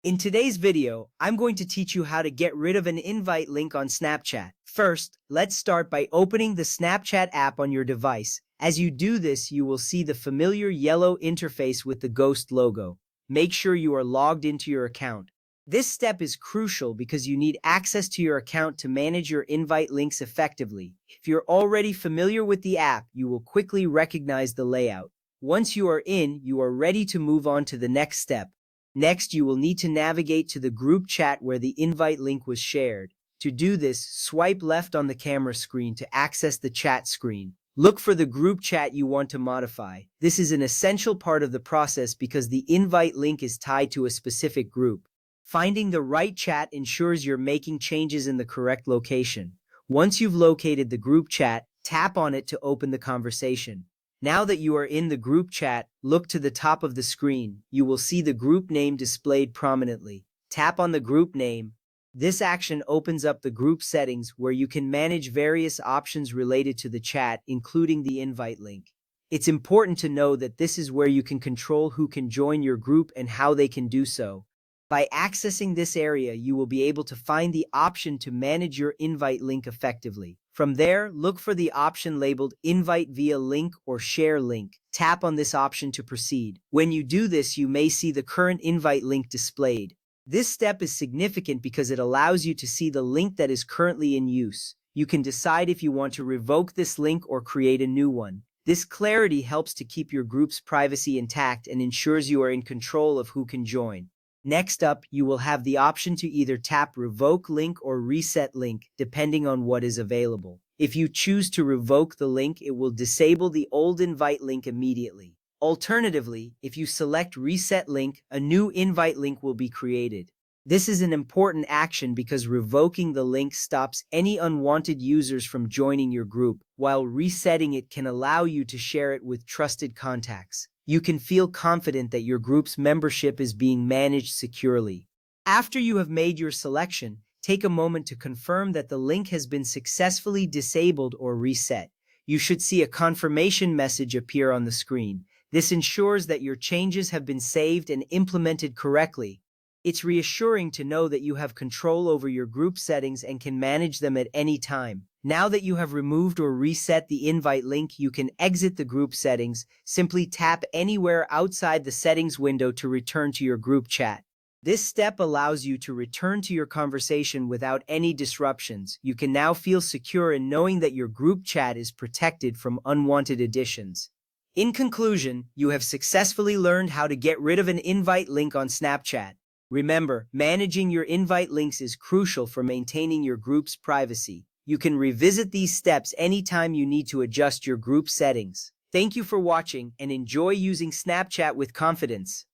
In today's video, I'm going to teach you how to get rid of an invite link on Snapchat. First, let's start by opening the Snapchat app on your device. As you do this, you will see the familiar yellow interface with the ghost logo. Make sure you are logged into your account. This step is crucial because you need access to your account to manage your invite links effectively. If you're already familiar with the app, you will quickly recognize the layout. Once you are in, you are ready to move on to the next step. Next, you will need to navigate to the group chat where the invite link was shared. To do this, swipe left on the camera screen to access the chat screen. Look for the group chat you want to modify. This is an essential part of the process because the invite link is tied to a specific group. Finding the right chat ensures you're making changes in the correct location. Once you've located the group chat, tap on it to open the conversation. Now that you are in the group chat, look to the top of the screen. You will see the group name displayed prominently. Tap on the group name. This action opens up the group settings where you can manage various options related to the chat, including the invite link. It's important to know that this is where you can control who can join your group and how they can do so. By accessing this area, you will be able to find the option to manage your invite link effectively. From there, look for the option labeled Invite via Link or Share Link. Tap on this option to proceed. When you do this, you may see the current invite link displayed. This step is significant because it allows you to see the link that is currently in use. You can decide if you want to revoke this link or create a new one. This clarity helps to keep your group's privacy intact and ensures you are in control of who can join. Next up, you will have the option to either tap Revoke Link or Reset Link, depending on what is available. If you choose to revoke the link, it will disable the old invite link immediately. Alternatively, if you select Reset Link, a new invite link will be created. This is an important action because revoking the link stops any unwanted users from joining your group, while resetting it can allow you to share it with trusted contacts. You can feel confident that your group's membership is being managed securely. After you have made your selection, take a moment to confirm that the link has been successfully disabled or reset. You should see a confirmation message appear on the screen. This ensures that your changes have been saved and implemented correctly. It's reassuring to know that you have control over your group settings and can manage them at any time. Now that you have removed or reset the invite link, you can exit the group settings. Simply tap anywhere outside the settings window to return to your group chat. This step allows you to return to your conversation without any disruptions. You can now feel secure in knowing that your group chat is protected from unwanted additions. In conclusion, you have successfully learned how to get rid of an invite link on Snapchat. Remember, managing your invite links is crucial for maintaining your group's privacy. You can revisit these steps anytime you need to adjust your group settings. Thank you for watching and enjoy using Snapchat with confidence.